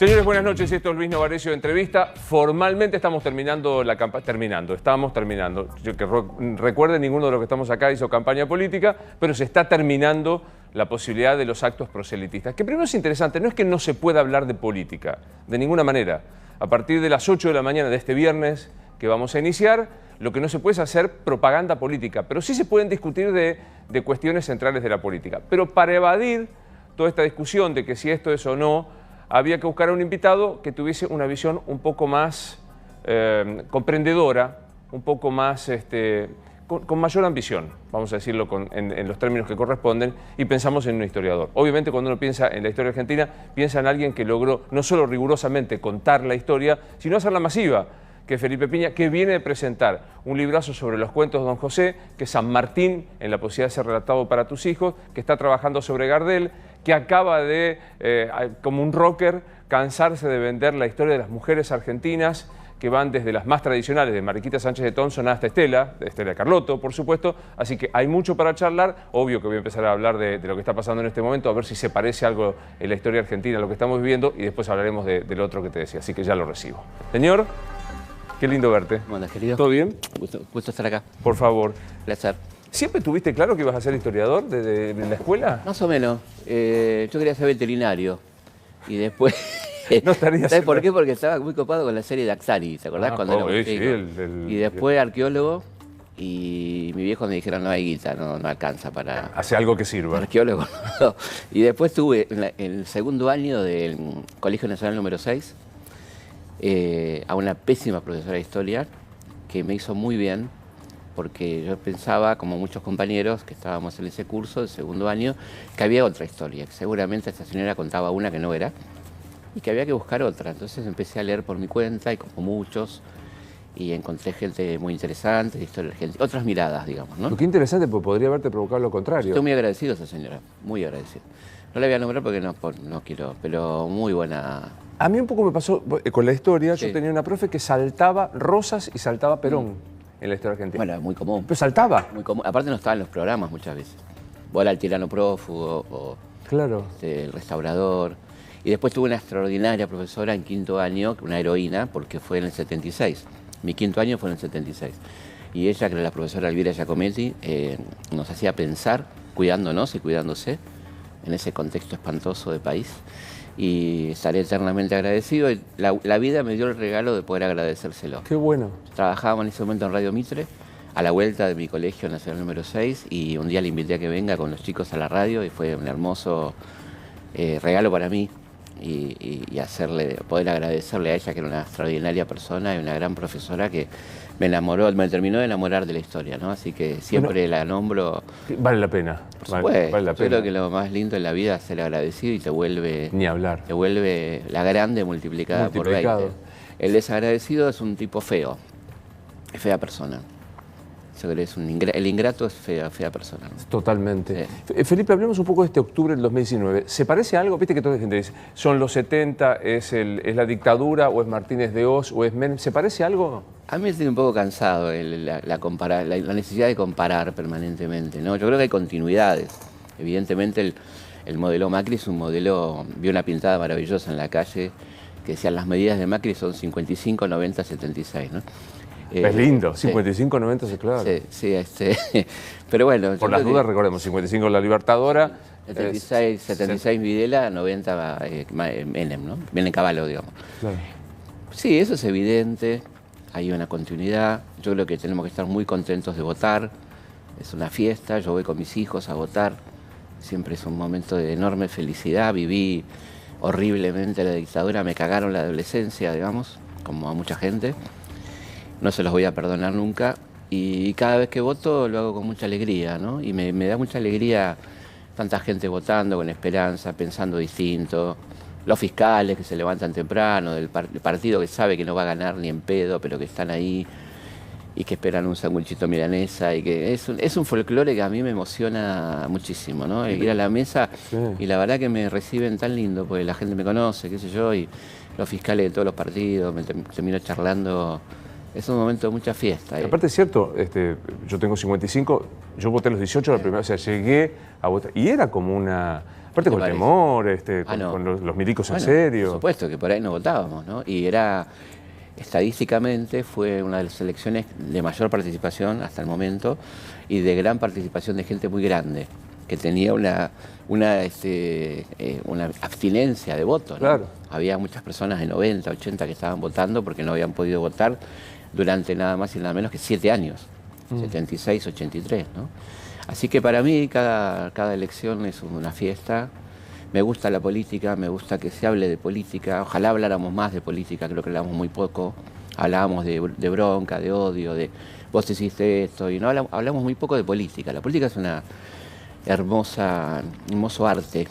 Señores, buenas noches. Esto es Luis Novarecio de Entrevista. Formalmente estamos terminando la campaña. Estamos terminando. Yo que recuerden, ninguno de los que estamos acá hizo campaña política, pero se está terminando la posibilidad de los actos proselitistas. Que primero es interesante, no es que no se pueda hablar de política, de ninguna manera. A partir de las 8 de la mañana de este viernes que vamos a iniciar, lo que no se puede es hacer propaganda política, pero sí se pueden discutir de cuestiones centrales de la política. Pero para evadir toda esta discusión de que si esto es o no, había que buscar a un invitado que tuviese una visión un poco más comprendedora, un poco más, con mayor ambición, vamos a decirlo en los términos que corresponden, y pensamos en un historiador. Obviamente cuando uno piensa en la historia argentina, piensa en alguien que logró no solo rigurosamente contar la historia, sino hacerla masiva, que es Felipe Piña, que viene de presentar un librazo sobre los cuentos de Don José, que es San Martín, en la posibilidad de ser relatado para tus hijos, que está trabajando sobre Gardel, que acaba de, como un rocker, cansarse de vender la historia de las mujeres argentinas, que van desde las más tradicionales, de Mariquita Sánchez de Thompson hasta Estela, de Estela Carlotto, por supuesto. Así que hay mucho para charlar. Obvio que voy a empezar a hablar de lo que está pasando en este momento, a ver si se parece algo en la historia argentina a lo que estamos viviendo, y después hablaremos del otro que te decía. Así que ya lo recibo. Señor, qué lindo verte. ¿Cómo andas, querido? ¿Todo bien? Gusto estar acá. Por favor. Placer. ¿Siempre tuviste claro que ibas a ser historiador desde la escuela? Más o menos. Yo quería ser veterinario. Y después... No estaría. ¿Sabes por qué? Porque estaba muy copado con la serie de Axari, ¿te acordás? Cuando era sí, Y después arqueólogo, y mi viejo me dijeron, no hay guita, no alcanza para... Hace algo que sirva. Arqueólogo. No. Y después tuve en el segundo año del Colegio Nacional número 6 a una pésima profesora de historia que me hizo muy bien, porque yo pensaba, como muchos compañeros que estábamos en ese curso de segundo año, que había otra historia, que seguramente esta señora contaba una que no era, y que había que buscar otra. Entonces empecé a leer por mi cuenta, y como muchos, y encontré gente muy interesante, de historia argentina, otras miradas, digamos, ¿no? Lo que interesante, porque podría haberte provocado lo contrario. Estoy muy agradecido a esa señora, muy agradecido. No la voy a nombrar porque no quiero, pero muy buena. A mí un poco me pasó con la historia. Sí. Yo tenía una profe que saltaba Rosas y saltaba Perón en la historia argentina. Bueno, muy común. Pero saltaba. Muy común. Aparte no estaba en los programas muchas veces. Vos era el tirano prófugo o Claro. el restaurador. Y después tuve una extraordinaria profesora en quinto año, una heroína, porque fue en el 76. Mi quinto año fue en el 76. Y ella, que era la profesora Elvira Giacometti, nos hacía pensar, cuidándonos y cuidándose, en ese contexto espantoso de país. Y estaré eternamente agradecido. Y la vida me dio el regalo de poder agradecérselo. Qué bueno. Trabajábamos en ese momento en Radio Mitre, a la vuelta de mi colegio nacional número 6, y un día le invité a que venga con los chicos a la radio, y fue un hermoso regalo para mí, y poder agradecerle a ella, que era una extraordinaria persona y una gran profesora que me terminó de enamorar de la historia, ¿no? Así que siempre la nombro. Vale la pena. Por supuesto. Vale la Yo pena. creo que lo más lindo en la vida es ser agradecido, y te vuelve... Ni hablar. Te vuelve la grande multiplicada por 20. El desagradecido es un tipo feo, es fea persona. El ingrato es fea persona. Totalmente. Sí. Felipe, hablemos un poco de este octubre del 2019. ¿Se parece a algo? Viste que toda la gente dice, son los 70, es la dictadura, o es Martínez de Oz, o es Menem. ¿Se parece a algo? A mí me estoy un poco cansado la necesidad de comparar permanentemente, ¿no? Yo creo que hay continuidades. Evidentemente el modelo Macri es un modelo, vi una pintada maravillosa en la calle que decían las medidas de Macri son 55, 90, 76, ¿no? Es lindo, sí. 55, 90, claro. Sí, pero bueno. Por las dudas, recordemos, 55 la Libertadora. 76 Videla, 90 Menem, ¿no? Menem Cavallo, digamos. Claro. Sí, eso es evidente, hay una continuidad. Yo creo que tenemos que estar muy contentos de votar. Es una fiesta, yo voy con mis hijos a votar. Siempre es un momento de enorme felicidad. Viví horriblemente la dictadura, me cagaron la adolescencia, digamos, como a mucha gente. No se los voy a perdonar nunca, y cada vez que voto lo hago con mucha alegría, ¿no? Y me da mucha alegría tanta gente votando con esperanza, pensando distinto, los fiscales que se levantan temprano, el partido que sabe que no va a ganar ni en pedo, pero que están ahí y que esperan un sanguchito milanesa, y que es un folclore que a mí me emociona muchísimo, ¿no? Ir a la mesa, sí. Y la verdad que me reciben tan lindo, porque la gente me conoce, qué sé yo, y los fiscales de todos los partidos, me termino charlando. Es un momento de mucha fiesta. Aparte es cierto, yo tengo 55, yo voté a los 18 la primera vez, o sea, llegué a votar, y era como una... Aparte con parece? temor, con, No. con los milicos en Bueno, serio. por supuesto que por ahí no votábamos, ¿no? Y era, estadísticamente, fue una de las elecciones de mayor participación hasta el momento y de gran participación de gente muy grande, que tenía una abstinencia de voto, ¿no? Claro. Había muchas personas de 90, 80 que estaban votando porque no habían podido votar durante nada más y nada menos que 7 años, 76, 83, ¿no? Así que para mí cada elección es una fiesta. Me gusta la política, me gusta que se hable de política. Ojalá habláramos más de política, creo que hablamos muy poco. Hablábamos de bronca, de odio, de vos hiciste esto, y no hablamos muy poco de política. La política es una hermoso arte,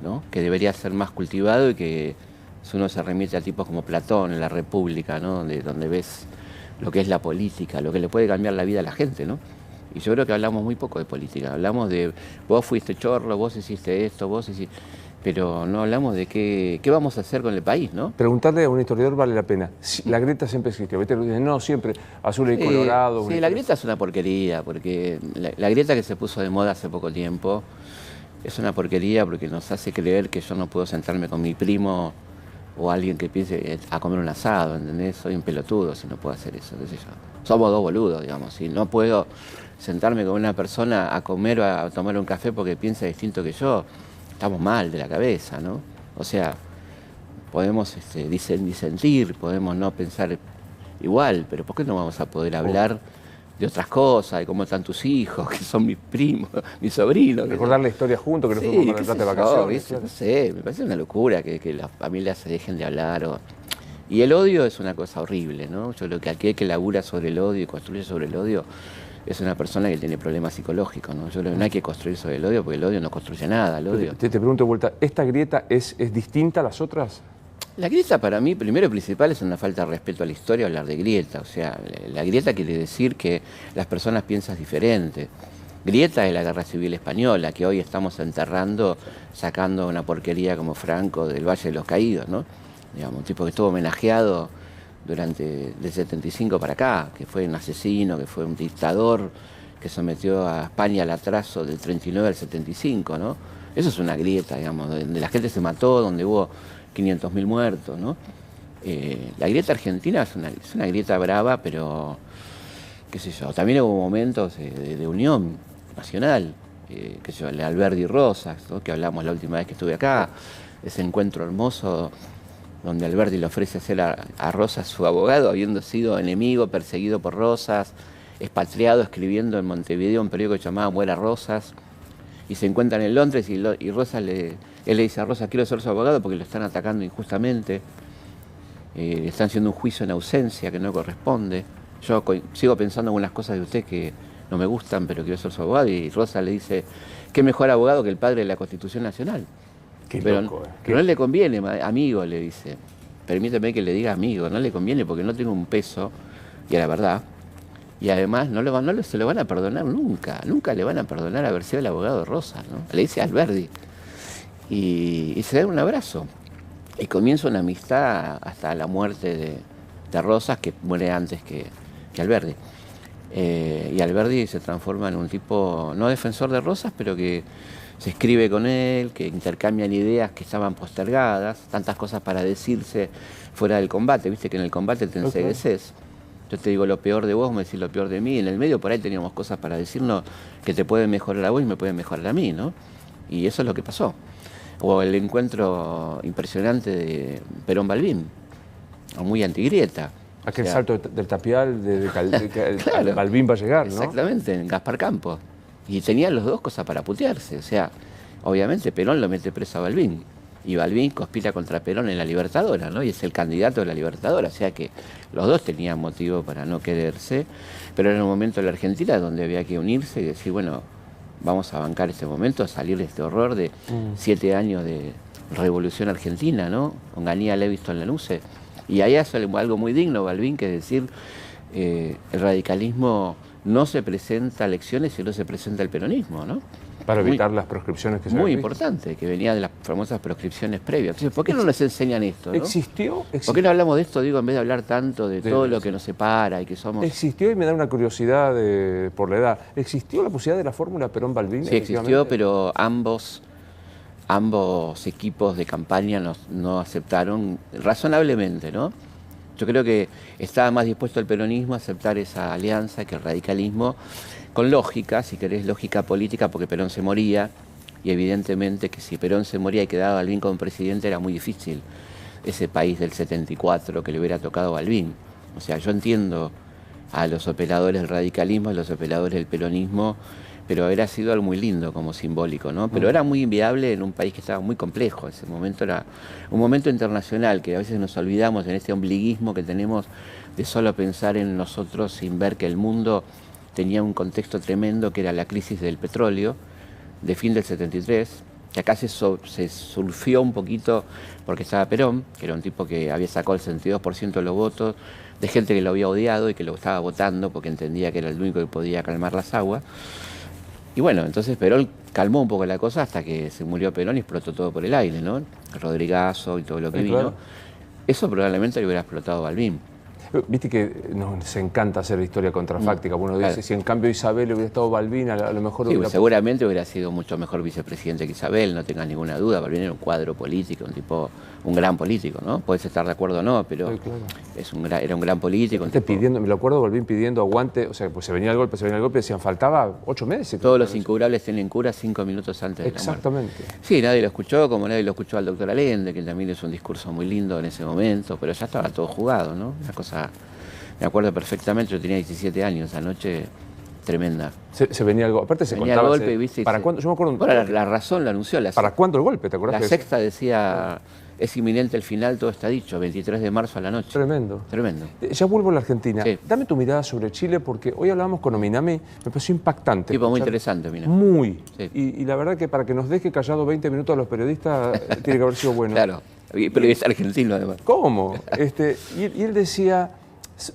¿no? Que debería ser más cultivado y que si uno se remite a tipos como Platón en la República, ¿no? Donde ves lo que es la política, lo que le puede cambiar la vida a la gente, ¿no? Y yo creo que hablamos muy poco de política. Hablamos de vos fuiste chorro, vos hiciste esto, vos hiciste... Pero no hablamos de qué vamos a hacer con el país, ¿no? Preguntarle a un historiador vale la pena. La grieta siempre existió. ¿Viste? Dicen, no, siempre azul y colorado. Sí, la grieta es una porquería, porque la grieta que se puso de moda hace poco tiempo es una porquería porque nos hace creer que yo no puedo sentarme con mi primo o alguien que piense a comer un asado, ¿entendés? Soy un pelotudo si no puedo hacer eso, qué sé yo. Somos dos boludos, digamos. Si no puedo sentarme con una persona a comer o a tomar un café porque piensa distinto que yo, estamos mal de la cabeza, ¿no? O sea, podemos disentir, podemos no pensar igual, pero ¿por qué no vamos a poder hablar de otras cosas, de cómo están tus hijos, que son mis primos, mis sobrinos? Recordar la historia juntos, que no fuimos a Mar del Plata de vacaciones. No sé, me parece una locura que las familias se dejen de hablar. Y el odio es una cosa horrible, ¿no? Yo creo que aquel que labura sobre el odio y construye sobre el odio es una persona que tiene problemas psicológicos, ¿no? Yo creo que no hay que construir sobre el odio porque el odio no construye nada. El odio... Te pregunto de vuelta, ¿esta grieta es distinta a las otras? La grieta para mí, primero y principal, es una falta de respeto a la historia hablar de grieta. O sea, la grieta quiere decir que las personas piensan diferente. Grieta es la Guerra Civil Española, que hoy estamos enterrando, sacando una porquería como Franco del Valle de los Caídos, ¿no? Digamos, un tipo que estuvo homenajeado del 75 para acá, que fue un asesino, que fue un dictador, que sometió a España al atraso del 39 al 75, ¿no? Eso es una grieta, digamos, donde la gente se mató, donde hubo 500.000 muertos, ¿no? La grieta argentina es una grieta brava, pero, qué sé yo, también hubo momentos de unión nacional, qué sé yo, el Alberdi y Rosas, ¿no? Que hablamos la última vez que estuve acá, ese encuentro hermoso donde Alberdi le ofrece hacer a Rosas su abogado, habiendo sido enemigo, perseguido por Rosas, expatriado, escribiendo en Montevideo un periódico llamado Muera Rosas, y se encuentran en Londres y Rosas él le dice a Rosas, quiero ser su abogado porque lo están atacando injustamente, le están haciendo un juicio en ausencia que no corresponde. Yo sigo pensando en unas cosas de usted que no me gustan, pero quiero ser su abogado, y Rosas le dice, qué mejor abogado que el padre de la Constitución Nacional. Pero no le conviene, amigo, le dice. Permíteme que le diga amigo, no le conviene porque no tiene un peso, y a la verdad. Y además se lo van a perdonar nunca. Nunca le van a perdonar haber sido el abogado de Rosas, ¿no? Le dice a Alberdi. Y se dan un abrazo. Y comienza una amistad hasta la muerte de Rosas, que muere antes que Alberdi. Y Alberdi se transforma en un tipo, no defensor de Rosas, pero que se escribe con él, que intercambian ideas que estaban postergadas, tantas cosas para decirse fuera del combate. Viste que en el combate te encegueces. Yo te digo lo peor de vos, me decís lo peor de mí. En el medio por ahí teníamos cosas para decirnos que te pueden mejorar a vos y me pueden mejorar a mí, ¿no? Y eso es lo que pasó. O el encuentro impresionante de Perón-Balbín, muy antigrieta. Aquel salto del tapial, claro, Balbín va a llegar, ¿no? Exactamente, en Gaspar Campos. Y tenían los dos cosas para putearse. O sea, obviamente Perón lo mete preso a Balbín. Y Balbín conspira contra Perón en la Libertadora, ¿no? Y es el candidato de la Libertadora. O sea que los dos tenían motivo para no quererse. Pero era un momento en la Argentina donde había que unirse y decir, bueno, vamos a bancar este momento, a salir de este horror de 7 años de revolución argentina, ¿no? Con Ganía Leviston Lanusse. Y ahí hace algo muy digno Balbín, que es decir, el radicalismo no se presenta a elecciones, sino se presenta al peronismo, ¿no? Para evitar las proscripciones que se muy importante, que venía de las famosas proscripciones previas. Entonces, ¿por qué no nos enseñan esto, no? ¿Existió? ¿Por qué no hablamos de esto, digo, en vez de hablar tanto de todo lo que nos separa y que somos... ¿Existió? Y me da una curiosidad por la edad. ¿Existió la posibilidad de la fórmula Perón-Balbín? Sí, existió, pero ambos ambos equipos de campaña no aceptaron razonablemente, ¿no? Yo creo que estaba más dispuesto el peronismo a aceptar esa alianza que el radicalismo, con lógica, si querés, lógica política, porque Perón se moría, y evidentemente que si Perón se moría y quedaba Balbín como presidente era muy difícil ese país del 74 que le hubiera tocado a Balbín. O sea, yo entiendo a los operadores del radicalismo, a los operadores del peronismo, pero hubiera sido algo muy lindo como simbólico, ¿no? Pero era muy inviable en un país que estaba muy complejo. Ese momento era un momento internacional que a veces nos olvidamos en este ombliguismo que tenemos de solo pensar en nosotros sin ver que el mundo tenía un contexto tremendo que era la crisis del petróleo de fin del 73, que acá se surfió un poquito porque estaba Perón, que era un tipo que había sacado el 62% de los votos, de gente que lo había odiado y que lo estaba votando porque entendía que era el único que podía calmar las aguas. Y bueno, entonces Perón calmó un poco la cosa hasta que se murió Perón y explotó todo por el aire, ¿no? El Rodrigazo y todo lo que vino. Claro. Eso probablemente le hubiera explotado Balbín. Viste que nos encanta hacer historia contrafáctica. Uno dice, si en cambio Isabel hubiera estado Balbín, a lo mejor... Sí, seguramente hubiera sido mucho mejor vicepresidente que Isabel, no tengas ninguna duda. Balbín era un cuadro político, un gran político, ¿no? Puedes estar de acuerdo o no, pero sí, claro. Era un gran político. Me lo acuerdo, Balbín pidiendo aguante, o sea, pues se venía el golpe, decían, faltaba 8 meses. Todos los incurables tienen cura 5 minutos antes de la muerte. Exactamente. Sí, nadie lo escuchó, como nadie lo escuchó al doctor Allende, que también hizo un discurso muy lindo en ese momento, pero ya estaba todo jugado, ¿no? Una cosa... Me acuerdo perfectamente, yo tenía 17 años, esa noche tremenda. Se venía algo, aparte se venía contaba... el golpe, ¿viste? ¿Para cuándo? Yo me acuerdo... Bueno, la Razón lo anunció. ¿Para cuándo el golpe? ¿Te acuerdas? La Sexta decía, es inminente el final, todo está dicho, 23 de marzo a la noche. Tremendo. Tremendo. Ya vuelvo a la Argentina. Sí. Dame tu mirada sobre Chile, porque hoy hablábamos con Ominami, me pareció impactante. Tipo muy interesante, mira. Muy. Sí. Y la verdad que para que nos deje callados 20 minutos a los periodistas, tiene que haber sido bueno. Claro, pero es argentino además. ¿Cómo? Y él decía,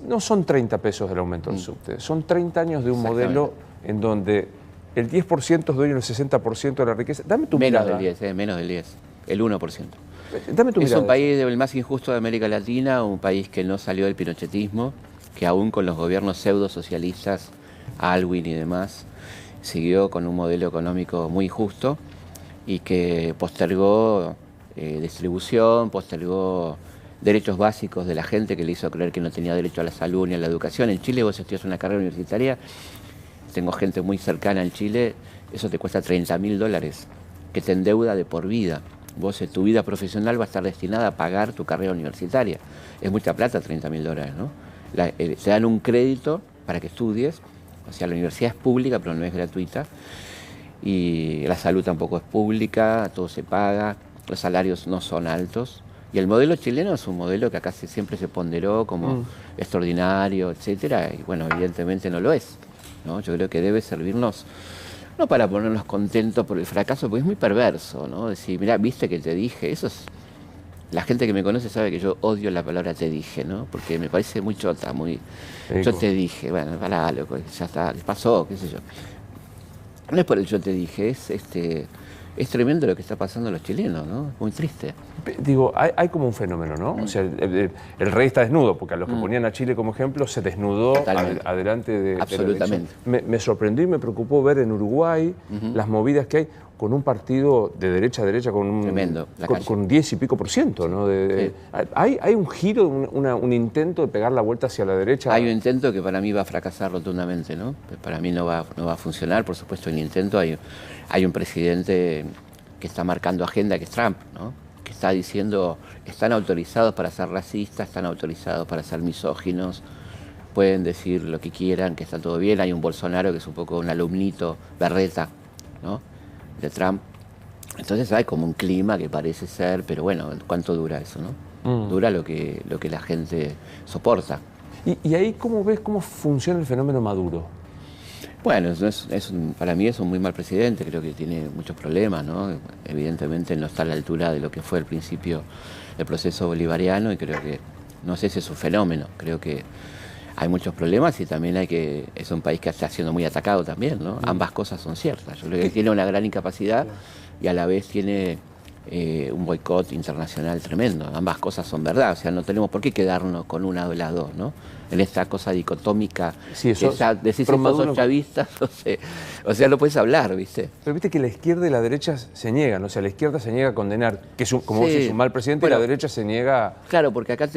no son 30 pesos del aumento del subte, son 30 años de un modelo en donde el 10% es dueño del 60% de la riqueza. Dame tu menos mirada. Del 10, menos del 10, el 1%. Dame tu mirada. Es un país el más injusto de América Latina, un país que no salió del pinochetismo, que aún con los gobiernos pseudo-socialistas, Aylwin y demás, siguió con un modelo económico muy injusto y que postergó distribución, postergó derechos básicos de la gente, que le hizo creer que no tenía derecho a la salud ni a la educación. En Chile vos estudias una carrera universitaria, tengo gente muy cercana en Chile, eso te cuesta $30.000, que te endeuda de por vida. Vos tu vida profesional va a estar destinada a pagar tu carrera universitaria. Es mucha plata, $30.000, ¿no? Te dan un crédito para que estudies, o sea, la universidad es pública, pero no es gratuita, y la salud tampoco es pública, todo se paga, los salarios no son altos. Y el modelo chileno es un modelo que acá siempre se ponderó como extraordinario, etcétera, y bueno, evidentemente no lo es, ¿no? Yo creo que debe servirnos, no para ponernos contentos por el fracaso, porque es muy perverso, ¿no? Decir, mirá, viste que te dije, eso es... La gente que me conoce sabe que yo odio la palabra te dije, ¿no? Porque me parece muy chota, muy... Yo te dije, bueno, pará, loco, ya está, les pasó, qué sé yo. No es por el yo te dije, es tremendo lo que está pasando a los chilenos, ¿no? Muy triste. Digo, hay como un fenómeno, ¿no? O sea, el rey está desnudo, porque a los que ponían a Chile como ejemplo se desnudó adelante de... Absolutamente. Me sorprendió y me preocupó ver en Uruguay las movidas que hay con un partido de derecha a derecha, Tremendo, con 10 y pico %, ¿no? Sí. ¿Hay un giro, un intento de pegar la vuelta hacia la derecha? Hay un intento que para mí va a fracasar rotundamente, ¿no? Para mí no va a funcionar, por supuesto, el intento. Hay un presidente que está marcando agenda, que es Trump, ¿no? Que está diciendo, están autorizados para ser racistas, están autorizados para ser misóginos, pueden decir lo que quieran, que está todo bien. Hay un Bolsonaro que es un poco un alumnito berreta, ¿no? De Trump. Entonces hay como un clima que parece ser, pero bueno, ¿cuánto dura eso, no? Dura lo que la gente soporta. ¿Y ahí cómo ves cómo funciona el fenómeno Maduro? Bueno, para mí es un muy mal presidente, creo que tiene muchos problemas, ¿no? Evidentemente no está a la altura de lo que fue al principio el proceso bolivariano y creo que, no sé si es un fenómeno, creo que hay muchos problemas y también es un país que está siendo muy atacado también, ¿no? Ambas cosas son ciertas. Yo creo que tiene una gran incapacidad y a la vez tiene un boicot internacional tremendo. Ambas cosas son verdad, o sea, no tenemos por qué quedarnos con una de las dos, ¿no? En esta cosa dicotómica, sí, eso, decís si sos chavistas, o sea, no puedes hablar, ¿viste? Pero viste que la izquierda y la derecha se niegan, o sea, la izquierda se niega a condenar, que es como vos decís, un mal presidente, y la derecha se niega... Claro, porque acá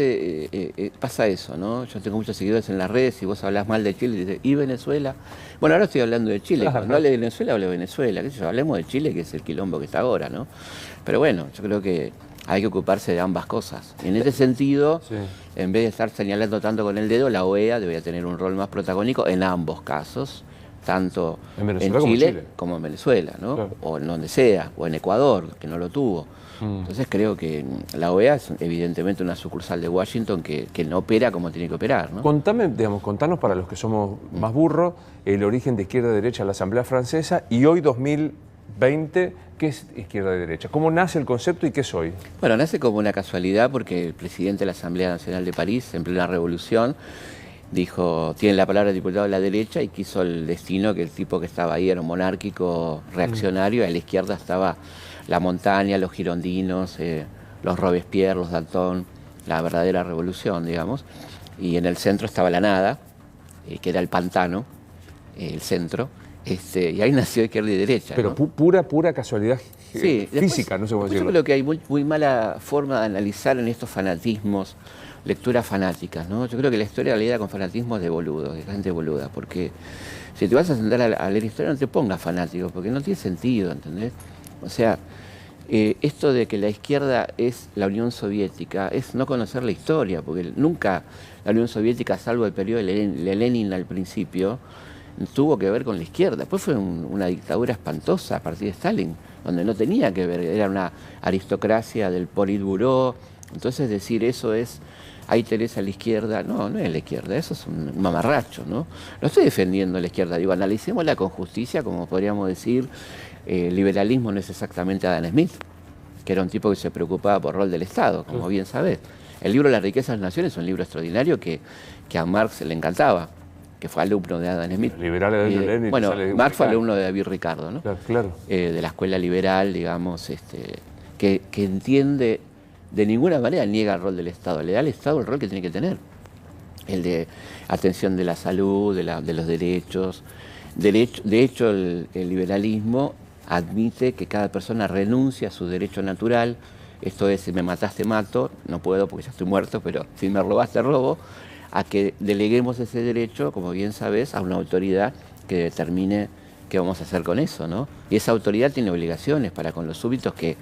pasa eso, ¿no? Yo tengo muchos seguidores en las redes y vos hablás mal de Chile y dices, ¿y Venezuela? Bueno, ahora estoy hablando de Chile, cuando hable de Venezuela, hablo de Venezuela, qué sé yo, hablemos de Chile, que es el quilombo que está ahora, ¿no? Pero bueno, yo creo que hay que ocuparse de ambas cosas. Y en ese sentido, en vez de estar señalando tanto con el dedo, la OEA debería tener un rol más protagónico en ambos casos, tanto en Chile como en Venezuela, ¿no? Claro. O en donde sea, o en Ecuador, que no lo tuvo. Entonces creo que la OEA es evidentemente una sucursal de Washington que no opera como tiene que operar, ¿no? Contanos para los que somos más burros, el origen de izquierda y derecha a la Asamblea Francesa y hoy 2020, ¿qué es izquierda y derecha? ¿Cómo nace el concepto y qué es hoy? Bueno, nace como una casualidad porque el presidente de la Asamblea Nacional de París, en plena revolución, dijo, tiene la palabra el diputado de la derecha y quiso el destino que el tipo que estaba ahí era un monárquico reaccionario, a la izquierda estaba la montaña, los girondinos, los Robespierre, los Danton, la verdadera revolución, digamos, y en el centro estaba la nada, que era el pantano, el centro, y ahí nació izquierda y derecha. Pero ¿no? pura casualidad física, después, no sé cómo decirlo. Yo creo que hay muy mala forma de analizar en estos fanatismos, lecturas fanáticas, ¿no? Yo creo que la historia la leída con fanatismo es de boludos, de gente boluda, porque si te vas a sentar a leer historia no te pongas fanático, porque no tiene sentido, ¿entendés? O sea, esto de que la izquierda es la Unión Soviética es no conocer la historia, porque nunca la Unión Soviética, salvo el periodo de Lenin al principio, tuvo que ver con la izquierda. Después fue una dictadura espantosa a partir de Stalin, donde no tenía que ver, era una aristocracia del Politburó. Entonces decir eso es, ahí tenés a la izquierda, no es la izquierda, eso es un mamarracho, ¿no? No estoy defendiendo a la izquierda, digo, analicémosla con justicia, como podríamos decir, el liberalismo no es exactamente Adam Smith, que era un tipo que se preocupaba por el rol del Estado, como bien sabés. El libro La riqueza de las naciones es un libro extraordinario que a Marx le encantaba, que fue alumno de Adam Smith. Liberales de Lenin. Bueno, Marx fue alumno de David Ricardo, ¿no? Claro. De la escuela liberal, digamos, que entiende, de ninguna manera niega el rol del Estado, le da al Estado el rol que tiene que tener. El de atención de la salud, de los derechos. De hecho, el liberalismo admite que cada persona renuncia a su derecho natural. Esto es, si me mataste, mato, no puedo porque ya estoy muerto, pero si me robaste, robo, a que deleguemos ese derecho, como bien sabes, a una autoridad que determine qué vamos a hacer con eso, ¿no? Y esa autoridad tiene obligaciones para con los súbditos que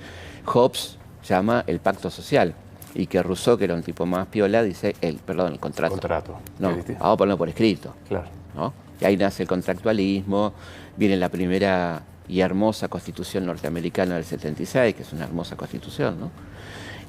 Hobbes llama el pacto social, y que Rousseau, que era un tipo más piola, dice, el contrato. No, vamos a ponerlo por escrito. Claro. ¿No? Y ahí nace el contractualismo, viene la primera y hermosa Constitución norteamericana del 76, que es una hermosa constitución, ¿no?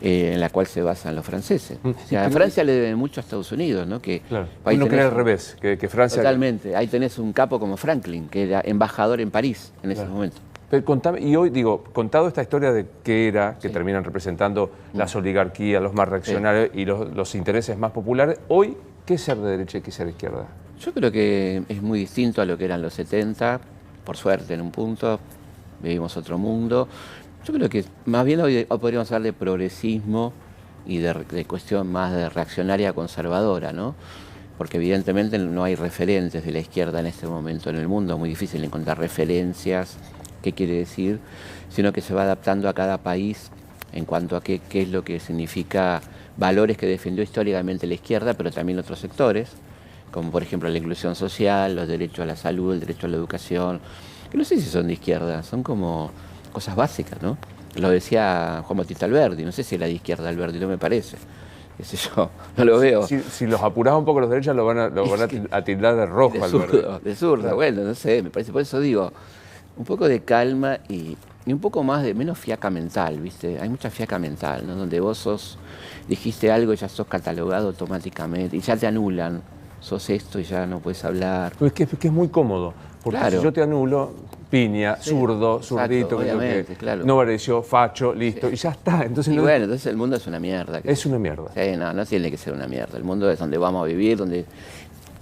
En la cual se basan los franceses. O sea, Francia le debe mucho a Estados Unidos, ¿no? Que claro. Uno cree al revés, que Francia... Totalmente. Ahí tenés un capo como Franklin, que era embajador en París en ese momento. Pero contame, y hoy, digo, contado esta historia de qué era, que terminan representando las oligarquías, los más reaccionarios y los intereses más populares, hoy, ¿qué es ser de derecha y qué es ser de izquierda? Yo creo que es muy distinto a lo que eran los 70, por suerte en un punto, vivimos otro mundo. Yo creo que más bien hoy podríamos hablar de progresismo y de cuestión más de reaccionaria conservadora, ¿no? Porque evidentemente no hay referentes de la izquierda en este momento en el mundo, es muy difícil encontrar referencias, qué quiere decir, sino que se va adaptando a cada país en cuanto a qué es lo que significa valores que defendió históricamente la izquierda, pero también otros sectores, como por ejemplo la inclusión social, los derechos a la salud, el derecho a la educación, que no sé si son de izquierda, son como cosas básicas, ¿no? Lo decía Juan Bautista Alberdi, no sé si era de izquierda Alberdi, no me parece. Qué sé yo, no lo veo. Si los apurás un poco los derechos, lo van a tildar de rojo, Alberdi. De zurdo, claro. Bueno, no sé, me parece, por eso digo, un poco de calma y un poco más de menos fiaca mental, ¿viste? Hay mucha fiaca mental, ¿no? Donde vos dijiste algo y ya sos catalogado automáticamente y ya te anulan. Sos esto y ya no puedes hablar. Pero es que es muy cómodo, porque claro. Si yo te anulo, piña, zurdo, zurdito, claro. No pareció, facho, listo, y ya está. Entonces, bueno, entonces el mundo es una mierda. Es una mierda. Sí, no tiene que ser una mierda. El mundo es donde vamos a vivir, donde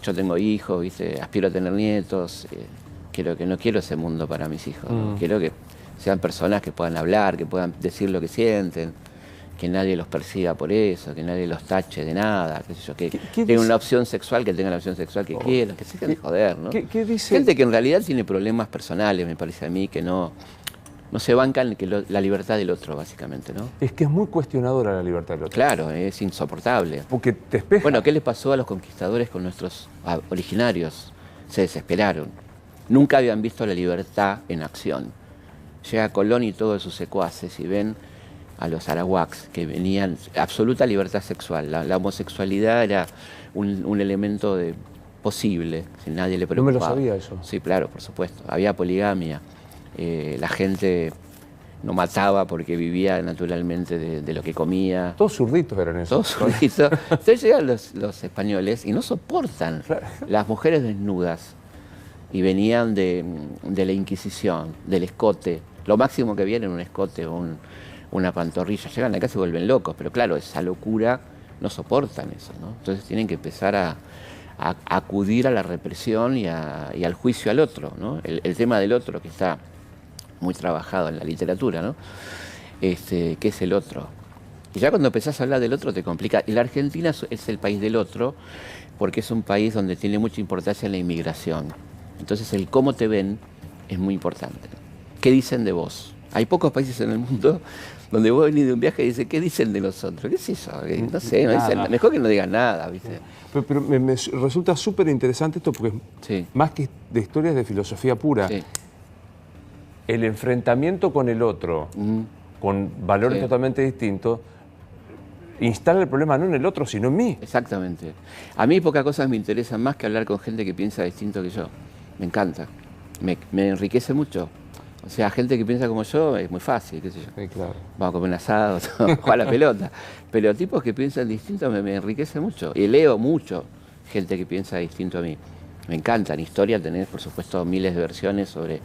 yo tengo hijos, ¿viste? Aspiro a tener nietos. No quiero ese mundo para mis hijos. ¿No? Quiero que sean personas que puedan hablar, que puedan decir lo que sienten, que nadie los persiga por eso, que nadie los tache de nada, qué sé yo, que tengan una opción sexual, que tengan la opción sexual que quieran, que se dejen de joder, ¿no? ¿Qué dice? Gente que en realidad tiene problemas personales, me parece a mí, que no se bancan la libertad del otro, básicamente, ¿no? Es que es muy cuestionadora la libertad del otro. Claro, es insoportable. Porque te espeja. Bueno, ¿qué les pasó a los conquistadores con nuestros originarios? Se desesperaron. Nunca habían visto la libertad en acción. Llega Colón y todos sus secuaces y ven a los arawaks que venían, absoluta libertad sexual. La homosexualidad era un elemento posible, si nadie le preocupaba. No me lo sabía eso. Sí, claro, por supuesto. Había poligamia. La gente no mataba porque vivía naturalmente de lo que comía. Todos zurditos eran esos. Todos zurditos. Entonces llegan los españoles y no soportan las mujeres desnudas. Y venían de la Inquisición, del escote. Lo máximo que viene un escote o una pantorrilla. Llegan acá y se vuelven locos. Pero claro, esa locura no soportan eso, ¿no? Entonces tienen que empezar a acudir a la represión y al juicio al otro, ¿no? El tema del otro que está muy trabajado en la literatura, ¿no? ¿Qué es el otro? Y ya cuando empezás a hablar del otro te complica. Y la Argentina es el país del otro porque es un país donde tiene mucha importancia la inmigración. Entonces el cómo te ven es muy importante. ¿Qué dicen de vos? Hay pocos países en el mundo donde vos venís de un viaje y dices, ¿qué dicen de nosotros? ¿Qué es eso? No sé, no dicen, mejor que no digan nada, ¿viste? Pero me resulta súper interesante esto porque sí. Más que de historias de filosofía pura. Sí. El enfrentamiento con el otro, con valores totalmente distintos, instala el problema no en el otro, sino en mí. Exactamente. A mí pocas cosas me interesan más que hablar con gente que piensa distinto que yo. Me encanta. Me enriquece mucho. O sea, gente que piensa como yo es muy fácil, qué sé yo. Sí, claro. Vamos a comer un asado, jugar a la pelota. Pero tipos que piensan distinto me enriquece mucho. Y leo mucho gente que piensa distinto a mí. Me encanta. En historia tenés, por supuesto, miles de versiones sobre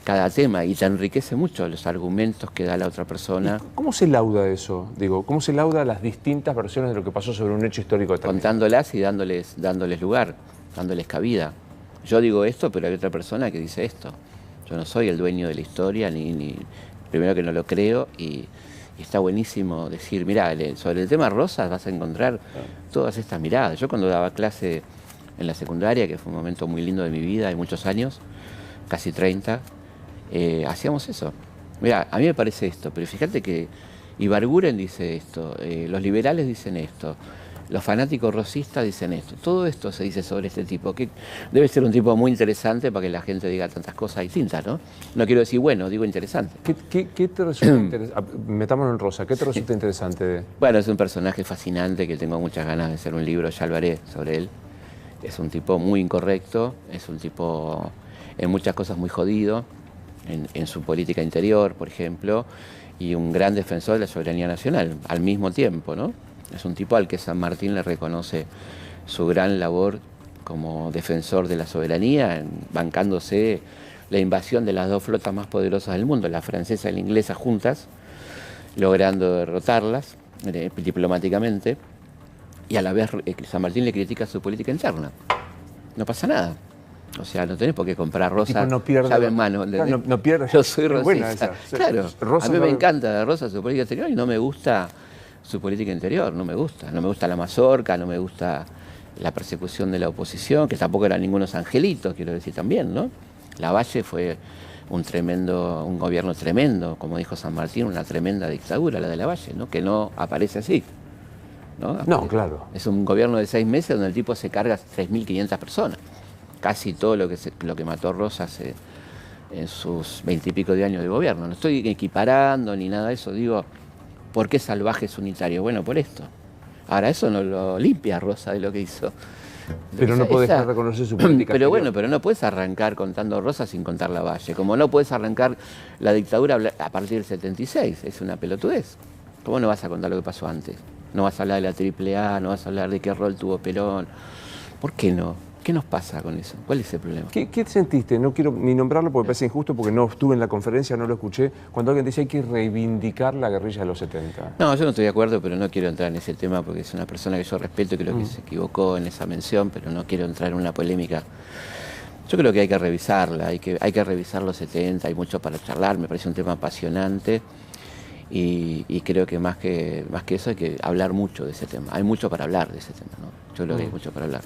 cada tema y te enriquece mucho los argumentos que da la otra persona. ¿Y cómo se lauda eso? Digo, ¿cómo se lauda las distintas versiones de lo que pasó sobre un hecho histórico determinado? Contándolas y dándoles lugar, dándoles cabida. Yo digo esto, pero hay otra persona que dice esto. Yo no soy el dueño de la historia, ni primero que no lo creo, y está buenísimo decir, mirá, sobre el tema Rosas vas a encontrar todas estas miradas. Yo cuando daba clase en la secundaria, que fue un momento muy lindo de mi vida, hay muchos años, casi 30, hacíamos eso. Mirá, a mí me parece esto, pero fíjate que Ibarguren dice esto, los liberales dicen esto, los fanáticos rosistas dicen esto. Todo esto se dice sobre este tipo, que debe ser un tipo muy interesante para que la gente diga tantas cosas distintas, ¿no? No quiero decir bueno, digo interesante. ¿Qué te resulta interesante? Metámonos en Rosa, ¿qué te resulta interesante? Bueno, es un personaje fascinante que tengo muchas ganas de hacer un libro, ya lo haré sobre él. Es un tipo muy incorrecto, es un tipo en muchas cosas muy jodido, en su política interior, por ejemplo, y un gran defensor de la soberanía nacional, al mismo tiempo, ¿no? Es un tipo al que San Martín le reconoce su gran labor como defensor de la soberanía, bancándose la invasión de las dos flotas más poderosas del mundo, la francesa y la inglesa juntas, logrando derrotarlas diplomáticamente, y a la vez San Martín le critica su política interna. No pasa nada. O sea, no tenés por qué comprar Rosa no pierde, llave en mano. Claro, no pierde. Yo soy rosista. Claro, Rosa a mí me encanta de Rosa su política exterior y no me gusta su política interior, no me gusta. No me gusta la mazorca, no me gusta la persecución de la oposición, que tampoco eran ningunos angelitos, quiero decir también, ¿no? Lavalle fue un gobierno tremendo, como dijo San Martín, una tremenda dictadura, la de Lavalle, ¿no? Que no aparece así. No, claro. Es un gobierno de 6 meses donde el tipo se carga 3.500 personas. Casi todo lo que mató Rosas en sus 20 y pico de años de gobierno. No estoy equiparando ni nada de eso, digo, ¿por qué salvaje es unitario? Bueno, por esto. Ahora, eso no lo limpia Rosa de lo que hizo. Pero no podés dejar de reconocer su política. Pero bueno, pero no puedes arrancar contando Rosa sin contar Lavalle. Como no puedes arrancar la dictadura a partir del 76. Es una pelotudez. ¿Cómo no vas a contar lo que pasó antes? No vas a hablar de la AAA, no vas a hablar de qué rol tuvo Perón. ¿Por qué no? ¿Qué nos pasa con eso? ¿Cuál es el problema? ¿Qué sentiste? No quiero ni nombrarlo porque me parece injusto porque no estuve en la conferencia, no lo escuché. Cuando alguien dice hay que reivindicar la guerrilla de los 70. No, yo no estoy de acuerdo, pero no quiero entrar en ese tema porque es una persona que yo respeto y creo que se equivocó en esa mención, pero no quiero entrar en una polémica Yo creo que hay que revisarla, hay que revisar los 70, hay mucho para charlar, me parece un tema apasionante y creo que más que eso hay que hablar mucho de ese tema. Hay mucho para hablar de ese tema, ¿no? Yo creo que hay mucho para hablar.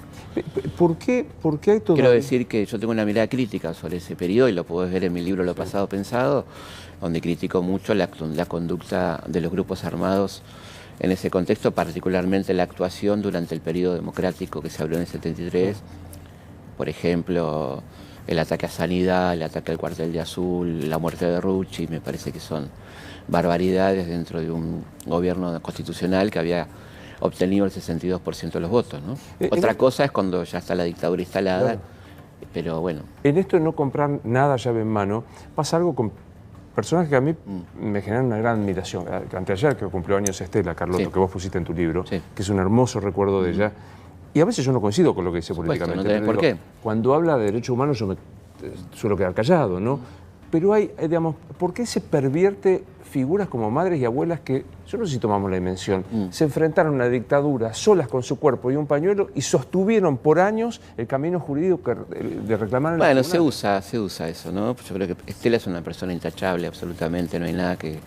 ¿Por qué hay todo? Quiero decir que yo tengo una mirada crítica sobre ese periodo y lo puedes ver en mi libro Lo pasado pensado, donde critico mucho la conducta de los grupos armados en ese contexto, particularmente la actuación durante el periodo democrático que se abrió en el 73. Por ejemplo, el ataque a Sanidad, el ataque al cuartel de Azul, la muerte de Rucci, me parece que son barbaridades dentro de un gobierno constitucional que había obtenido el 62% de los votos, ¿no? Otra cosa es cuando ya está la dictadura instalada, claro. Pero bueno. En esto de no comprar nada llave en mano, pasa algo con personajes que a mí me generan una gran admiración. Anteayer, que cumplió años Estela, Carlotto, sí, que vos pusiste en tu libro, sí, que es un hermoso recuerdo de ella. Y a veces yo no coincido con lo que dice políticamente. No tenés por qué. Cuando habla de derechos humanos yo me suelo quedar callado, ¿no? Pero hay, digamos, ¿por qué se pervierte figuras como madres y abuelas que, yo no sé si tomamos la dimensión, se enfrentaron a una dictadura solas con su cuerpo y un pañuelo y sostuvieron por años el camino jurídico de reclamar en la Bueno, se usa eso, ¿no? Yo creo que Estela es una persona intachable, absolutamente, no hay nada que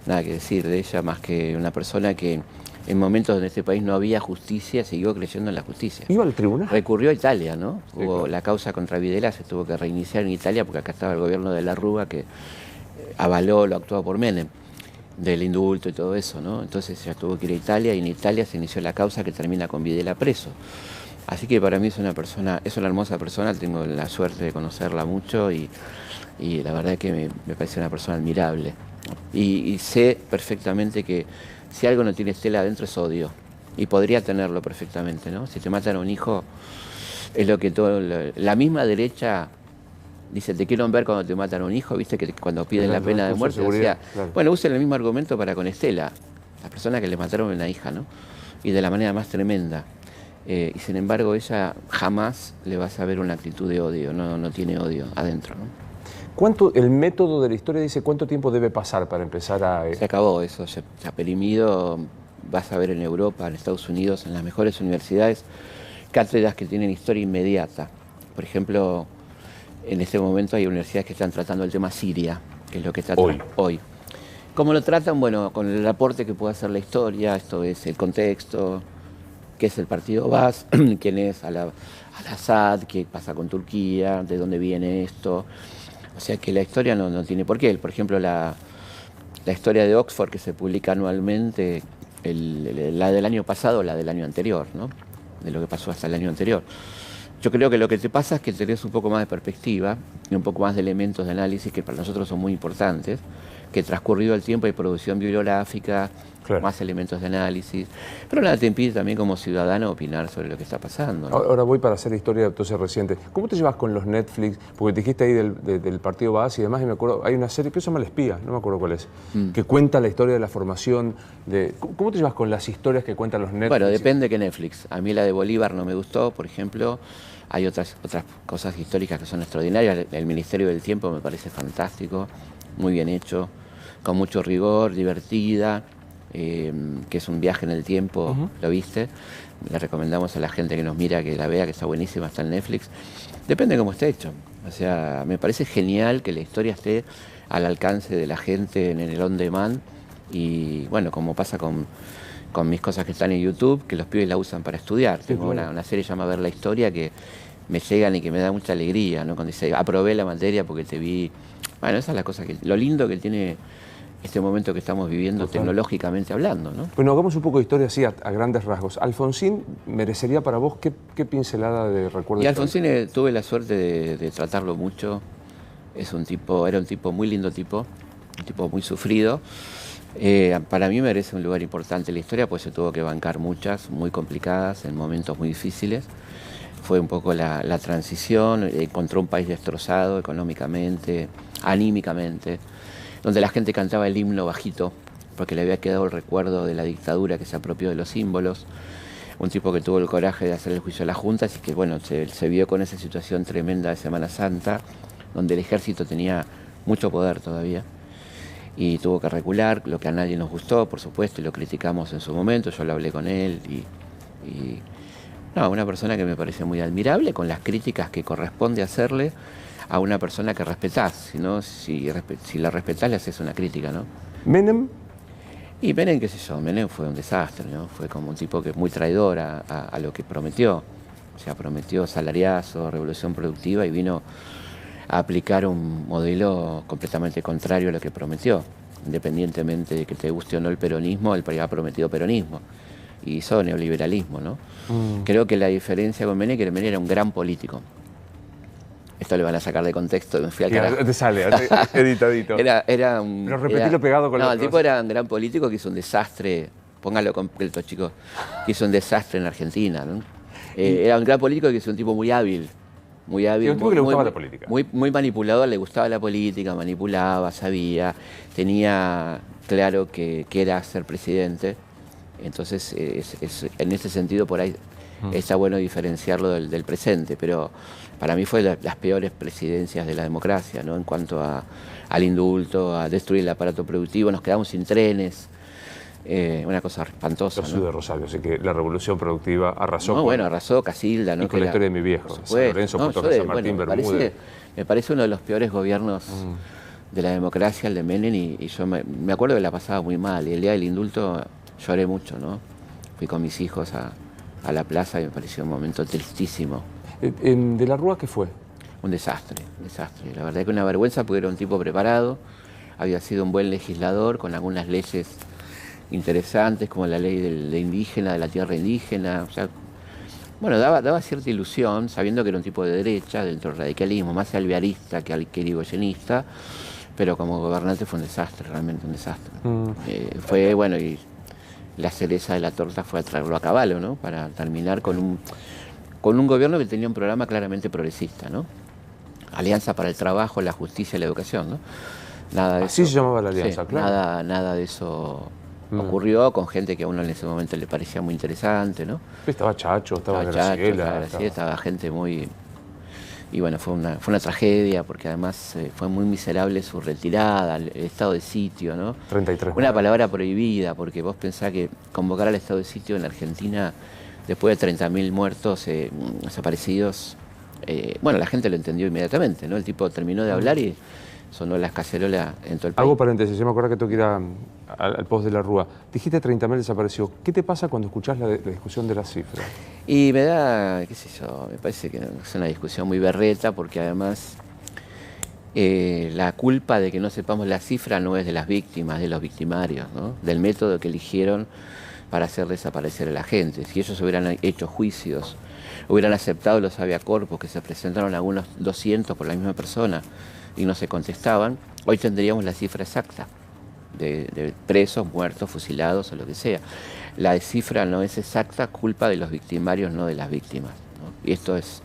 decir de ella, más que una persona que en momentos donde en este país no había justicia, siguió creyendo en la justicia. ¿Iba al tribunal? Recurrió a Italia, ¿no? Sí, claro. La causa contra Videla se tuvo que reiniciar en Italia porque acá estaba el gobierno de la Rúa que avaló lo actuado por Menem, del indulto y todo eso, ¿no? Entonces ella tuvo que ir a Italia y en Italia se inició la causa que termina con Videla preso. Así que para mí es una hermosa persona, tengo la suerte de conocerla mucho y la verdad es que me parece una persona admirable. Y sé perfectamente que si algo no tiene Estela adentro es odio. Y podría tenerlo perfectamente, ¿no? Si te matan a un hijo, es lo que la misma derecha dice, te quiero ver cuando te matan a un hijo, viste que cuando piden la pena de muerte, decía, claro. Bueno, usen el mismo argumento para con Estela, la persona que le mataron a una hija, ¿no? Y de la manera más tremenda. Y sin embargo, ella jamás le vas a ver una actitud de odio, no tiene odio adentro, ¿no? El método de la historia dice cuánto tiempo debe pasar para empezar a... Se acabó eso, se ha perimido, vas a ver en Europa, en Estados Unidos, en las mejores universidades, cátedras que tienen historia inmediata. Por ejemplo, en este momento hay universidades que están tratando el tema Siria, que es lo que tratan hoy. ¿Cómo lo tratan? Bueno, con el aporte que puede hacer la historia, esto es el contexto, qué es el partido Baas, quién es al-Assad, qué pasa con Turquía, de dónde viene esto. O sea que la historia no tiene por qué. Por ejemplo, la historia de Oxford que se publica anualmente, la del año pasado, la del año anterior, ¿no? De lo que pasó hasta el año anterior. Yo creo que lo que te pasa es que tenés un poco más de perspectiva y un poco más de elementos de análisis que para nosotros son muy importantes, que transcurrido el tiempo hay producción bibliográfica, claro, más elementos de análisis, pero nada te impide también como ciudadano opinar sobre lo que está pasando, ¿no? Ahora voy para hacer historia entonces reciente. ¿Cómo te llevas con los Netflix? Porque te dijiste ahí del partido Baas y demás, y me acuerdo, hay una serie que se llama El Espía, no me acuerdo cuál es, que cuenta la historia de la formación de... ¿Cómo te llevas con las historias que cuentan los Netflix? Bueno, depende de qué Netflix. A mí la de Bolívar no me gustó, por ejemplo. Hay otras cosas históricas que son extraordinarias. El Ministerio del Tiempo me parece fantástico, muy bien hecho, con mucho rigor, divertida, que es un viaje en el tiempo, ¿lo viste? Le recomendamos a la gente que nos mira que la vea, que está buenísima, está en Netflix. Depende de cómo esté hecho. O sea, me parece genial que la historia esté al alcance de la gente en el on demand y, bueno, como pasa con mis cosas que están en YouTube, que los pibes la usan para estudiar. Tengo una serie llamada Ver la Historia que me llegan y que me da mucha alegría, ¿no? Cuando dice, aprobé la materia porque te vi. Bueno, esa es la cosa lo lindo que tiene este momento que estamos viviendo tecnológicamente hablando, ¿no? Bueno, hagamos un poco de historia así a grandes rasgos. Alfonsín merecería para vos qué pincelada de recuerdo. Y Alfonsín tuve la suerte de tratarlo mucho. Era un tipo muy lindo tipo, un tipo muy sufrido. Para mí merece un lugar importante en la historia, pues se tuvo que bancar muchas, muy complicadas, en momentos muy difíciles. Fue un poco la transición, encontró un país destrozado económicamente, anímicamente, donde la gente cantaba el himno bajito, porque le había quedado el recuerdo de la dictadura que se apropió de los símbolos. Un tipo que tuvo el coraje de hacer el juicio a las juntas y que, bueno, se vio con esa situación tremenda de Semana Santa, donde el ejército tenía mucho poder todavía. Y tuvo que recular, lo que a nadie nos gustó, por supuesto, y lo criticamos en su momento, yo lo hablé con él y No, una persona que me parece muy admirable, con las críticas que corresponde hacerle a una persona que respetás. Si la respetás, le haces una crítica, ¿no? ¿Menem? Y Menem, qué sé yo, Menem fue un desastre, ¿no? Fue como un tipo que muy traidor a lo que prometió. O sea, prometió salariazo, revolución productiva y vino a aplicar un modelo completamente contrario a lo que prometió. Independientemente de que te guste o no el peronismo, él había prometido peronismo. Y hizo neoliberalismo, ¿no? Creo que la diferencia con Menem es que Menem era un gran político. Esto le van a sacar de contexto, me fui al carajo. Te sale, editadito. Era un... Pero repetilo pegado con No, la el otra. tipo era un gran político que hizo un desastre, póngalo completo, chicos, que hizo un desastre en Argentina, ¿no? Era un gran político que hizo un tipo muy hábil. Muy hábil. Sí, un tipo que le gustaba la política. Muy manipulador, le gustaba la política, manipulaba, sabía, tenía claro que era ser presidente. Entonces, en ese sentido, por ahí está bueno diferenciarlo del presente, pero para mí fue las peores presidencias de la democracia, ¿no? En cuanto al indulto, a destruir el aparato productivo, nos quedamos sin trenes, una cosa espantosa. Yo soy de Rosario, así que la revolución productiva arrasó no, bueno, arrasó Casilda, ¿no? y con la historia de mi viejo, San Lorenzo, Puerto San Martín, Bermúdez. Me parece uno de los peores gobiernos de la democracia, el de Menem, y yo me acuerdo que la pasaba muy mal, y el día del indulto lloré mucho, ¿no? Fui con mis hijos a la plaza y me pareció un momento tristísimo. ¿De la Rúa qué fue? Un desastre, un desastre. La verdad que una vergüenza porque era un tipo preparado, había sido un buen legislador con algunas leyes interesantes como la ley de indígena, de la tierra indígena. O sea, bueno, daba cierta ilusión, sabiendo que era un tipo de derecha, dentro del radicalismo, más alvearista que irigoyenista, pero como gobernante fue un desastre, realmente un desastre. Fue, bueno, y la cereza de la torta fue a traerlo a caballo, ¿no? Para terminar con un gobierno que tenía un programa claramente progresista, ¿no? Alianza para el Trabajo, la Justicia y la Educación, ¿no? Nada de Así eso, se llamaba la alianza, sí, claro. nada de eso ocurrió con gente que a uno en ese momento le parecía muy interesante, ¿no? Estaba Chacho, estaba Chacho, Graciela. estaba gente muy... Y bueno, fue una tragedia porque además fue muy miserable su retirada, el estado de sitio, ¿no? 33. Una palabra prohibida, porque vos pensás que convocar al estado de sitio en Argentina, después de 30.000 muertos, desaparecidos, bueno, la gente lo entendió inmediatamente, ¿no? El tipo terminó de hablar y sonó las cacerolas en todo el país. Hago paréntesis, yo me acuerdo que tengo que ir al post de la Rúa. Dijiste 30.000 desapareció. ¿Qué te pasa cuando escuchás la discusión de las cifras? Y me da, qué sé yo, me parece que es una discusión muy berreta porque además la culpa de que no sepamos la cifra no es de las víctimas, de los victimarios, ¿no? Del método que eligieron para hacer desaparecer a la gente. Si ellos hubieran hecho juicios, hubieran aceptado los habeacorpus que se presentaron algunos 200 por la misma persona y no se contestaban, hoy tendríamos la cifra exacta de presos, muertos, fusilados o lo que sea. La cifra no es exacta, culpa de los victimarios, no de las víctimas, ¿no? Y esto es,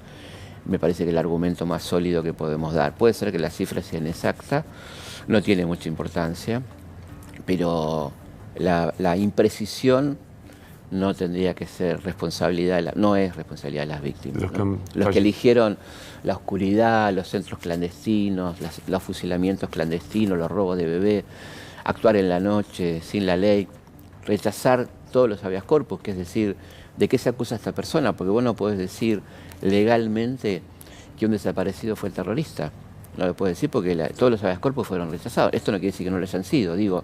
me parece que el argumento más sólido que podemos dar. Puede ser que la cifra sea inexacta, no tiene mucha importancia, pero la imprecisión no tendría que ser responsabilidad, no es responsabilidad de las víctimas. Los que eligieron la oscuridad, los centros clandestinos, los fusilamientos clandestinos, los robos de bebé, actuar en la noche sin la ley, rechazar todos los habeas corpus, que es decir, ¿de qué se acusa a esta persona? Porque vos no podés decir legalmente que un desaparecido fue terrorista. No lo puedes decir porque todos los habeas corpus fueron rechazados. Esto no quiere decir que no lo hayan sido. Digo,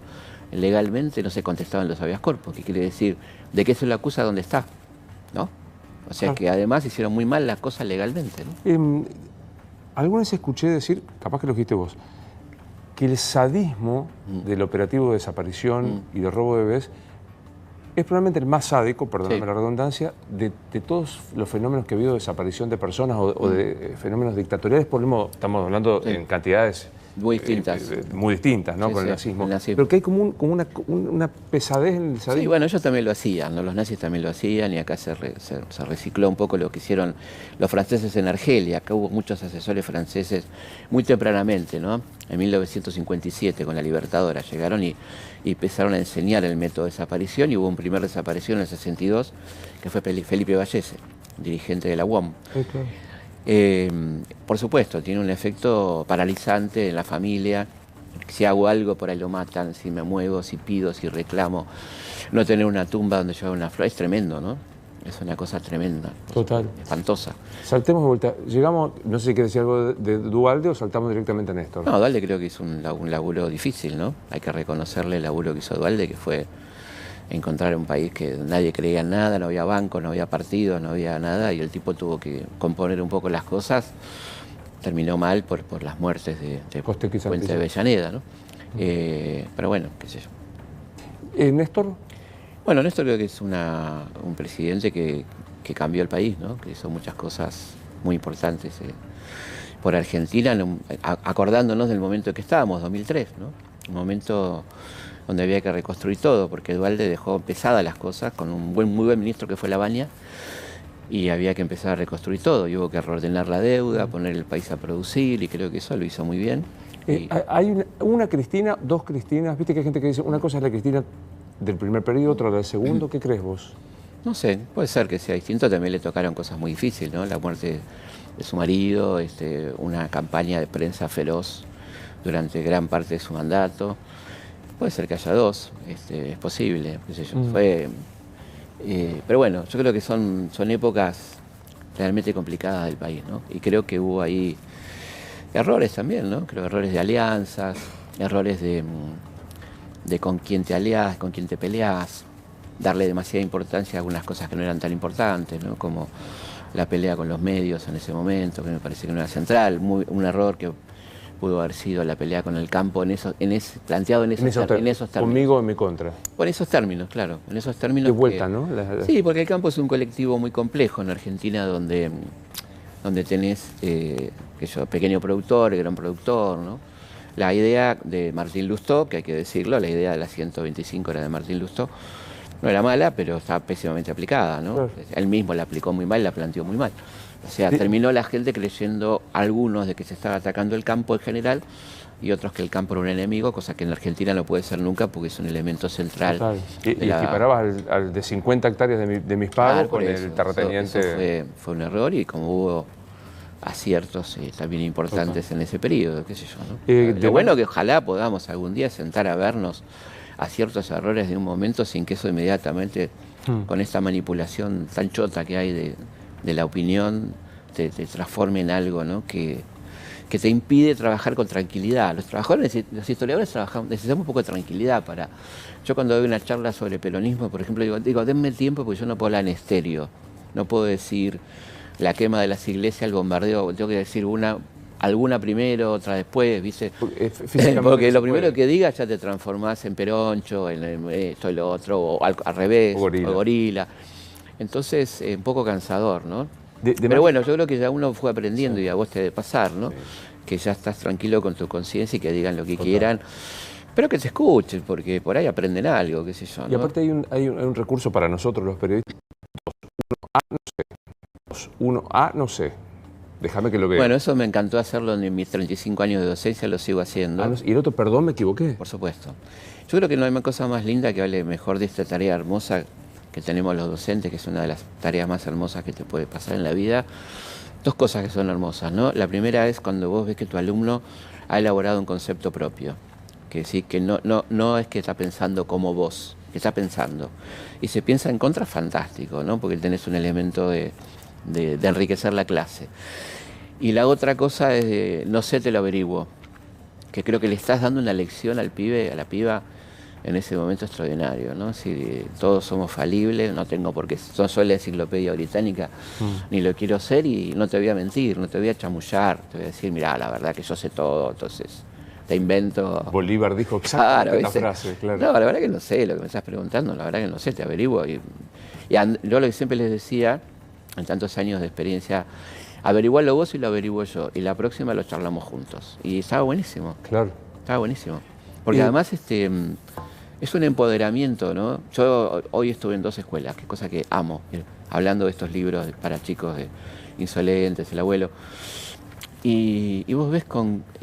legalmente no se contestaban los habeas corpus, que quiere decir, ¿de qué se lo acusa? ¿Dónde está? ¿No? O sea que además hicieron muy mal las cosas legalmente, ¿no? Alguna vez escuché decir, capaz que lo dijiste vos, que el sadismo del operativo de desaparición y de robo de bebés es probablemente el más sádico, perdóname la redundancia, de todos los fenómenos que ha habido de desaparición de personas o de fenómenos dictatoriales. Por lo mismo, estamos hablando en cantidades muy distintas. Muy distintas, ¿no? Sí, con sí, el nazismo. el nazismo. Pero que hay como una pesadez en el sadismo. Sí, bueno, ellos también lo hacían, ¿no? Los nazis también lo hacían y acá se recicló un poco lo que hicieron los franceses en Argelia. Acá hubo muchos asesores franceses muy tempranamente, ¿no? En 1957 con la Libertadora llegaron y empezaron a enseñar el método de desaparición y hubo un primer desaparición en el 62 que fue Felipe Vallese, dirigente de la UOM. Okay. Por supuesto, tiene un efecto paralizante en la familia. Si hago algo, por ahí lo matan. Si me muevo, si pido, si reclamo. No tener una tumba donde llevar una flor, es tremendo, ¿no? es una cosa tremenda. Total. Espantosa. Saltemos de vuelta. Llegamos, no sé si quieres decir algo de Duhalde o saltamos directamente a Néstor. No, Duhalde creo que hizo un laburo difícil, ¿no? Hay que reconocerle el laburo que hizo Duhalde, que fue encontrar un país que nadie creía en nada, no había bancos, no había partidos, no había nada, y el tipo tuvo que componer un poco las cosas. Terminó mal por las muertes de Puente de Avellaneda, ¿no? Pero bueno, qué sé yo. ¿Néstor? Bueno, Néstor creo que es un presidente que cambió el país, ¿no? Que hizo muchas cosas muy importantes por Argentina, acordándonos del momento en que estábamos, 2003, ¿no? Un momento donde había que reconstruir todo, porque Duhalde dejó pesadas las cosas con un muy buen ministro que fue Lavagna, y había que empezar a reconstruir todo, y hubo que reordenar la deuda, poner el país a producir, y creo que eso lo hizo muy bien. Hay una Cristina, dos Cristinas, viste que hay gente que dice, una cosa es la Cristina del primer periodo, otra del segundo, ¿qué crees vos? No sé, puede ser que sea distinto, también le tocaron cosas muy difíciles, ¿no? La muerte de su marido, una campaña de prensa feroz durante gran parte de su mandato. Puede ser que haya dos, es posible, qué sé yo. Pero bueno, yo creo que son épocas realmente complicadas del país, ¿no? Y creo que hubo ahí errores también, ¿no? Creo errores de alianzas, errores de con quién te aliás, con quién te peleás, darle demasiada importancia a algunas cosas que no eran tan importantes, ¿no? Como la pelea con los medios en ese momento, que me parece que no era central, un error que pudo haber sido la pelea con el campo planteado en esos términos. Conmigo en mi contra. Por esos términos, claro. En esos términos. De vuelta, ¿no? Sí, porque el campo es un colectivo muy complejo en Argentina donde tenés, pequeño productor, gran productor, ¿no? La idea de Martín Lustó, que hay que decirlo, la idea de la 125 era de Martín Lustó, no era mala, pero estaba pésimamente aplicada, ¿no? Claro. Él mismo la aplicó muy mal, la planteó muy mal. O sea, terminó la gente creyendo, algunos, de que se estaba atacando el campo en general y otros que el campo era un enemigo, cosa que en Argentina no puede ser nunca porque es un elemento central. Y equiparabas al de 50 hectáreas de mis pagos con el terrateniente. Eso fue un error, y como hubo aciertos también importantes en ese periodo, qué sé yo, ¿no? Lo bueno que ojalá podamos algún día sentar a vernos a ciertos errores de un momento sin que eso inmediatamente, con esta manipulación tan chota que hay de la opinión, te transforme en algo, ¿no? que te impide trabajar con tranquilidad. Los trabajadores, los historiadores necesitamos un poco de tranquilidad para... Yo cuando doy una charla sobre peronismo, por ejemplo, digo, denme tiempo porque yo no puedo hablar en estéreo. No puedo decir la quema de las iglesias, el bombardeo, tengo que decir alguna primero, otra después, ¿viste? Porque lo primero que digas ya te transformás en peroncho, en esto y lo otro, o al revés, o gorila. Entonces, un poco cansador, ¿no? Pero bueno, yo creo que ya uno fue aprendiendo, y a vos te debe pasar, ¿no? Sí. Que ya estás tranquilo con tu conciencia y que digan lo que quieran, pero que te escuchen, porque por ahí aprenden algo, qué sé yo, ¿no? Y aparte hay un recurso para nosotros los periodistas. No sé. Déjame que lo vea. Bueno, eso me encantó hacerlo en mis 35 años de docencia, lo sigo haciendo. Y el otro, perdón, me equivoqué. Por supuesto. Yo creo que no hay cosa más linda que hable mejor de esta tarea hermosa que tenemos los docentes, que es una de las tareas más hermosas que te puede pasar en la vida. Dos cosas que son hermosas, ¿no? La primera es cuando vos ves que tu alumno ha elaborado un concepto propio, que sí, que no es que está pensando como vos, que está pensando. Y se piensa en contra, fantástico, ¿no? Porque tenés un elemento de enriquecer la clase. Y la otra cosa es no sé, te lo averiguo, que creo que le estás dando una lección al pibe, a la piba, en ese momento extraordinario, ¿no? Si todos somos falibles, no tengo por qué, soy la enciclopedia británica, ni lo quiero ser, y no te voy a mentir, no te voy a chamullar, te voy a decir, mirá, la verdad que yo sé todo, entonces te invento. Bolívar dijo exactamente la frase, claro. No, la verdad que no sé lo que me estás preguntando, la verdad que no sé, te averiguo. Y yo lo que siempre les decía, en tantos años de experiencia, averigualo vos y lo averiguo yo, y la próxima lo charlamos juntos. Y estaba buenísimo. Claro. Estaba buenísimo. Porque además es un empoderamiento, ¿no? Yo hoy estuve en 2 escuelas, que cosa que amo, hablando de estos libros para chicos de Insolentes, El Abuelo. Y vos ves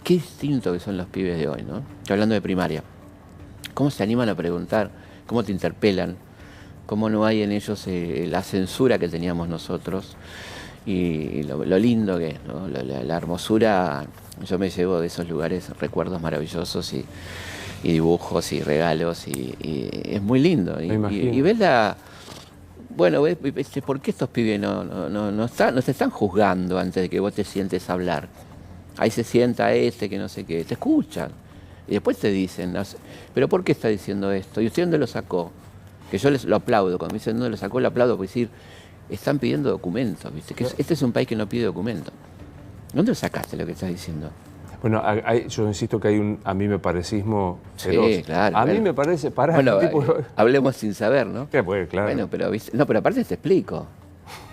qué distinto que son los pibes de hoy, ¿no? Yo hablando de primaria. Cómo se animan a preguntar, cómo te interpelan, cómo no hay en ellos la censura que teníamos nosotros, y lo lindo que es, ¿no? La hermosura. Yo me llevo de esos lugares recuerdos maravillosos y dibujos y regalos, y es muy lindo. Y ves bueno, ¿por qué estos pibes no se están juzgando antes de que vos te sientes a hablar? Ahí se sienta este que no sé qué, te escuchan. Y después te dicen, no sé, ¿pero por qué está diciendo esto? ¿Y usted dónde lo sacó? Que yo lo aplaudo, cuando me dicen dónde lo sacó, lo aplaudo, por decir, están pidiendo documentos, ¿viste? Que este es un país que no pide documentos. ¿Dónde lo sacaste lo que estás diciendo? Bueno, yo insisto que hay un a mí me parecismo feroz. Sí, claro. A mí me parece, Bueno, tipo... hablemos sin saber, ¿no? Pues, claro. Bueno, pero, ¿viste? No, pero aparte te explico.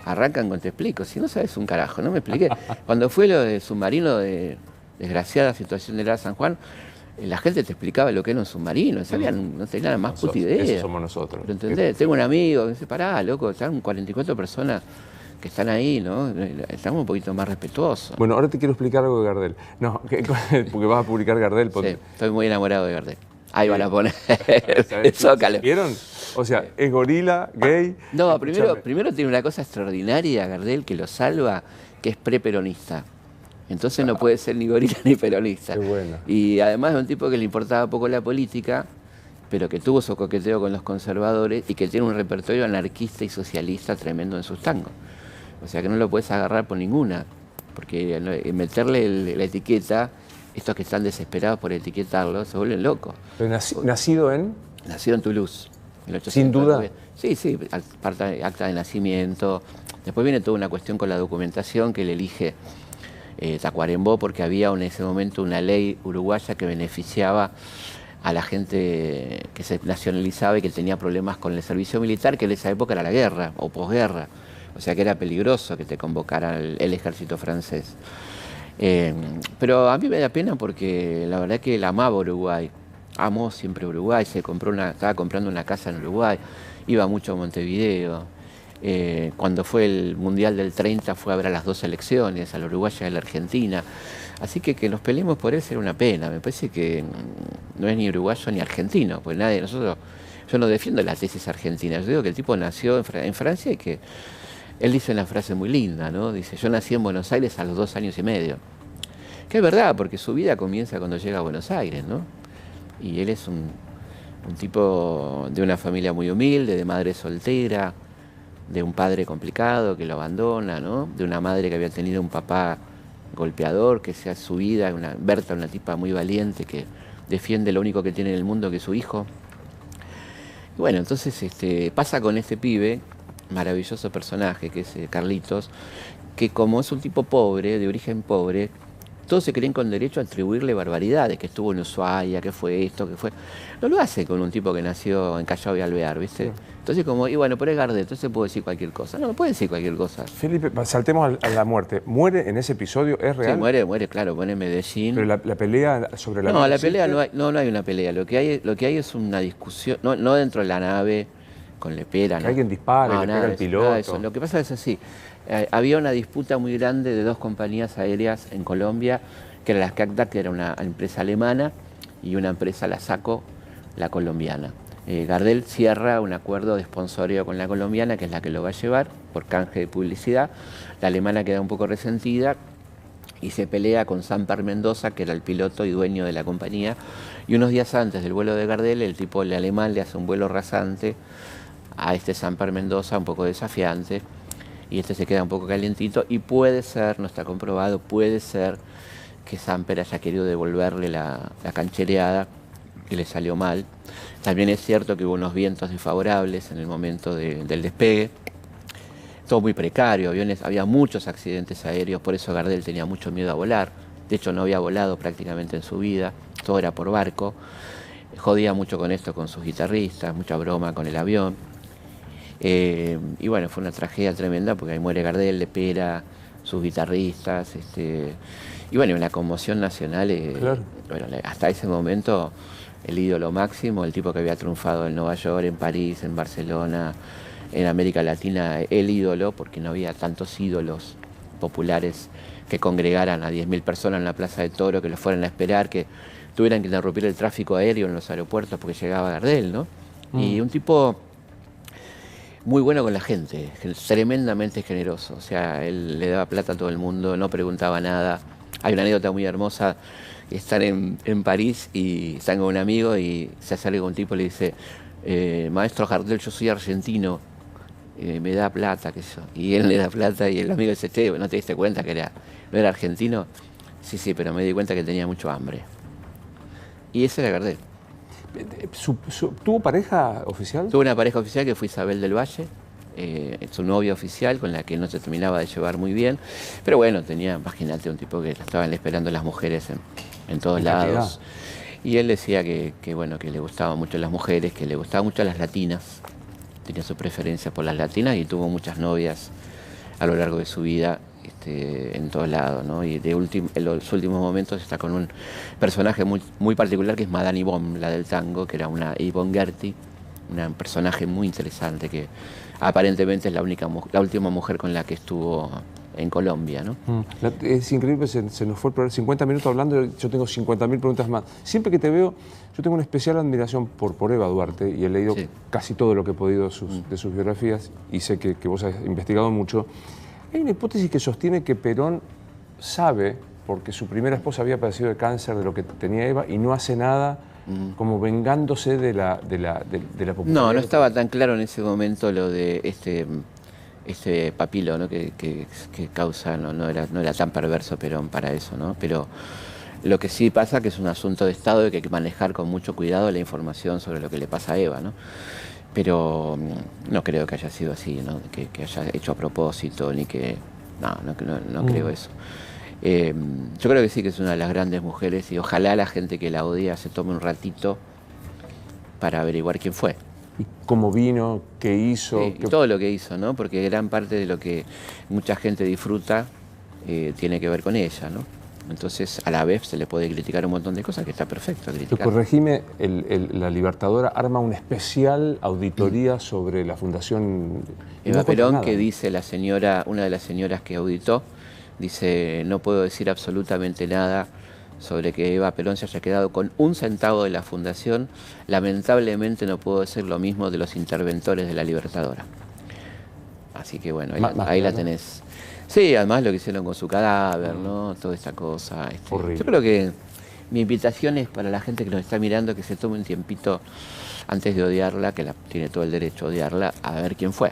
Arrancan con te explico. Si no sabes un carajo, no me expliqué. Cuando fue lo de submarino de desgraciada situación del San Juan, la gente te explicaba lo que era un submarino, no tenían la más puta idea. Eso somos nosotros. ¿Pero entendés? Tengo un amigo que dice, pará, loco, están 44 personas que están ahí, ¿no? Estamos un poquito más respetuosos. Bueno, ahora te quiero explicar algo de Gardel. No, porque vas a publicar Gardel. Sí, estoy muy enamorado de Gardel. Ahí van a poner el Zócalo. ¿Vieron? O sea, es gorila, gay. No, primero tiene una cosa extraordinaria, Gardel, que lo salva, que es preperonista. Entonces no puede ser ni gorila ni peronista. Qué bueno. Y además es un tipo que le importaba poco la política, pero que tuvo su coqueteo con los conservadores y que tiene un repertorio anarquista y socialista tremendo en sus tangos. O sea que no lo puedes agarrar por ninguna, porque meterle la etiqueta, estos que están desesperados por etiquetarlo, se vuelven locos. Pero ¿nacido en? Nacido en Toulouse. Sin duda. Sí, acta de nacimiento. Después viene toda una cuestión con la documentación que le elige Tacuarembó, porque había en ese momento una ley uruguaya que beneficiaba a la gente que se nacionalizaba y que tenía problemas con el servicio militar, que en esa época era la guerra o posguerra. O sea que era peligroso que te convocara el ejército francés. Pero a mí me da pena porque la verdad que él amaba Uruguay. Amó siempre Uruguay, estaba comprando una casa en Uruguay, iba mucho a Montevideo. Cuando fue el Mundial del 30 fue a ver a las dos selecciones, a la uruguaya y a la argentina. Así que nos peleemos por él sería una pena. Me parece que no es ni uruguayo ni argentino, pues nadie de nosotros... Yo no defiendo la tesis argentina, yo digo que el tipo nació en Francia y que... Él dice una frase muy linda, ¿no? Dice, yo nací en Buenos Aires a los 2 años y medio. Que es verdad, porque su vida comienza cuando llega a Buenos Aires, ¿no? Y él es un tipo de una familia muy humilde, de madre soltera, de un padre complicado que lo abandona, ¿no? De una madre que había tenido un papá golpeador, que sea su vida, Berta, una tipa muy valiente que defiende lo único que tiene en el mundo, que es su hijo. Y bueno, entonces pasa con este pibe, maravilloso personaje, que es Carlitos, que como es un tipo pobre, de origen pobre, todos se creen con derecho a atribuirle barbaridades, que estuvo en Ushuaia, que fue esto, que fue... No lo hace con un tipo que nació en Callao y Alvear, ¿viste? Entonces y bueno, pero es Gardel, entonces puedo decir cualquier cosa. No puede decir cualquier cosa. Felipe, saltemos a la muerte. ¿Muere en ese episodio? ¿Es real? Sí, muere, claro, muere en Medellín. Pero la pelea sobre la... No, la pelea no hay una pelea. Lo que hay es una discusión, no dentro de la nave, con Lepera. Que alguien dispara y le pega al piloto. Eso. Lo que pasa es así. Había una disputa muy grande de 2 compañías aéreas en Colombia, que era la SCACDA, que era una empresa alemana, y una empresa, la SACO, la colombiana. Gardel cierra un acuerdo de sponsoreo con la colombiana, que es la que lo va a llevar, por canje de publicidad. La alemana queda un poco resentida y se pelea con Samper Mendoza, que era el piloto y dueño de la compañía. Y unos días antes del vuelo de Gardel, el alemán le hace un vuelo rasante a Samper Mendoza, un poco desafiante, y se queda un poco calientito, y puede ser, no está comprobado, puede ser que Samper haya querido devolverle la canchereada, que le salió mal. También es cierto que hubo unos vientos desfavorables en el momento del despegue. Todo muy precario, había muchos accidentes aéreos, por eso Gardel tenía mucho miedo a volar. De hecho, no había volado prácticamente en su vida, todo era por barco. Jodía mucho con esto, con sus guitarristas, mucha broma con el avión. Y bueno, fue una tragedia tremenda porque ahí muere Gardel, Lepera, sus guitarristas. Y bueno, una conmoción nacional. Claro. Bueno, hasta ese momento, el ídolo máximo, el tipo que había triunfado en Nueva York, en París, en Barcelona, en América Latina, el ídolo, porque no había tantos ídolos populares que congregaran a 10.000 personas en la Plaza de Toro, que los fueran a esperar, que tuvieran que interrumpir el tráfico aéreo en los aeropuertos porque llegaba Gardel, ¿no? Y un tipo muy bueno con la gente, tremendamente generoso. O sea, él le daba plata a todo el mundo, no preguntaba nada. Hay una anécdota muy hermosa, están en París y están con un amigo y se acerca un tipo y le dice, maestro Gardel, yo soy argentino. me da plata, qué sé yo. Y él le da plata y el amigo dice, che, ¿no te diste cuenta que no era argentino? Sí, sí, pero me di cuenta que tenía mucho hambre. Y ese era Gardel. ¿Tuvo pareja oficial? Tuve una pareja oficial que fue Isabel del Valle, su novia oficial, con la que no se terminaba de llevar muy bien. Pero bueno, tenía, imagínate, un tipo que la estaban esperando las mujeres en todos lados. Y él decía bueno, que le gustaban mucho las mujeres, que le gustaban mucho las latinas. Tenía su preferencia por las latinas y tuvo muchas novias a lo largo de su vida. En todos lados, ¿no? Y en los últimos momentos está con un personaje muy particular que es Madame Yvonne, la del tango, que era una Yvonne Gerti, un personaje muy interesante que aparentemente es la última mujer con la que estuvo en Colombia, ¿no? Es increíble, se nos fue el programa, 50 minutos hablando, yo tengo 50.000 preguntas más. Siempre que te veo, yo tengo una especial admiración por Eva Duarte y he leído casi todo lo que he podido de sus biografías y sé que vos has investigado mucho. Hay una hipótesis que sostiene que Perón sabe, porque su primera esposa había padecido de cáncer de lo que tenía Eva, y no hace nada como vengándose de la popularidad. No, no estaba tan claro en ese momento lo de este papilo, ¿no? que causa, no era tan perverso Perón para eso, ¿no? Pero lo que sí pasa que es un asunto de Estado y que hay que manejar con mucho cuidado la información sobre lo que le pasa a Eva, ¿no? Pero no creo que haya sido así, ¿no? que haya hecho a propósito, ni que... No creo eso. Yo creo que sí que es una de las grandes mujeres y ojalá la gente que la odia se tome un ratito para averiguar quién fue. ¿Y cómo vino? ¿Qué hizo? Sí, todo lo que hizo, ¿no? Porque gran parte de lo que mucha gente disfruta tiene que ver con ella, ¿no? Entonces, a la vez se le puede criticar un montón de cosas que está perfecto criticar. Corregime, la Libertadora arma una especial auditoría sobre la Fundación Eva Perón, que dice una de las señoras que auditó, dice, no puedo decir absolutamente nada sobre que Eva Perón se haya quedado con un centavo de la Fundación. Lamentablemente no puedo decir lo mismo de los interventores de la Libertadora. Así que bueno, ahí la tenés. Sí, además lo que hicieron con su cadáver, ¿no? Toda esta cosa. Yo creo que mi invitación es para la gente que nos está mirando que se tome un tiempito antes de odiarla, que tiene todo el derecho a odiarla, a ver quién fue,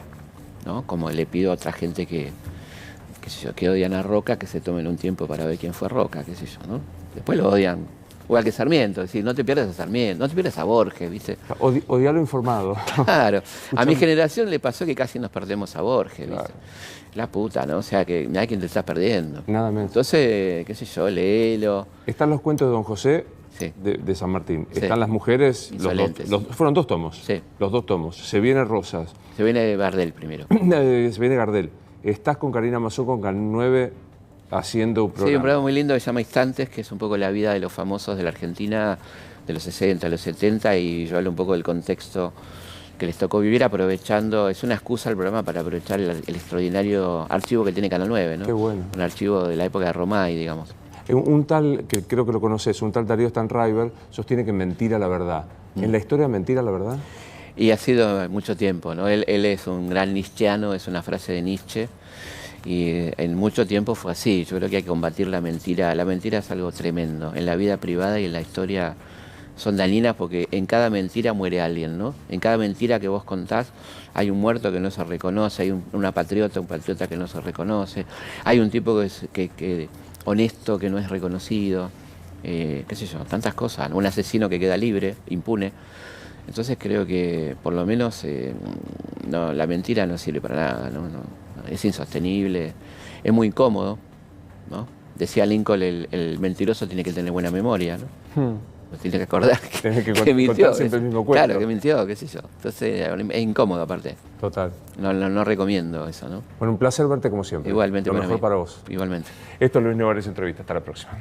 ¿no? Como le pido a otra gente que odian a Roca, que se tomen un tiempo para ver quién fue Roca, qué sé yo, ¿no? Después lo odian. Igual que Sarmiento, es decir, no te pierdas a Sarmiento, no te pierdas a Borges, ¿viste? Odiarlo informado. Claro. A mi generación le pasó que casi nos perdemos a Borges, ¿viste? Claro. La puta, ¿no? O sea, que hay quien te estás perdiendo. Nada menos. Entonces, qué sé yo, léelo. Están los cuentos de Don José de San Martín. Están las mujeres, fueron 2 tomos. Sí. Los 2 tomos. Se viene Rosas. Se viene Gardel primero. Se viene Gardel. Estás con Karina Mazzocco con Canal 9 haciendo un programa. Sí, un programa muy lindo que se llama Instantes, que es un poco la vida de los famosos de la Argentina, de los 60, los 70, y yo hablo un poco del contexto que les tocó vivir aprovechando, es una excusa el programa para aprovechar el extraordinario archivo que tiene Canal 9, ¿no? Qué bueno. Un archivo de la época de Romay, digamos. Un tal, que creo que lo conoces, un tal Darío Stanraiver, sostiene que mentira la verdad. ¿En la historia mentira la verdad? Y ha sido mucho tiempo, ¿no? Él es un gran nietzscheano, es una frase de Nietzsche, y en mucho tiempo fue así. Yo creo que hay que combatir la mentira. La mentira es algo tremendo. En la vida privada y en la historia son dañinas porque en cada mentira muere alguien, ¿no? En cada mentira que vos contás hay un muerto que no se reconoce, hay un patriota que no se reconoce, hay un tipo que honesto que no es reconocido, qué sé yo, tantas cosas, ¿no? Un asesino que queda libre, impune. Entonces creo que por lo menos la mentira no sirve para nada, ¿no? Es insostenible, es muy incómodo, ¿no? Decía Lincoln, el mentiroso tiene que tener buena memoria, ¿no? Tiene que acordar que mintió. Siempre el mismo cuento. Claro, que mintió, qué sé yo. Entonces es incómodo aparte. Total. No recomiendo eso, ¿no? Bueno, un placer verte como siempre. Igualmente. Lo mejor para vos. Igualmente. Esto es Luis Nevares Entrevista. Hasta la próxima.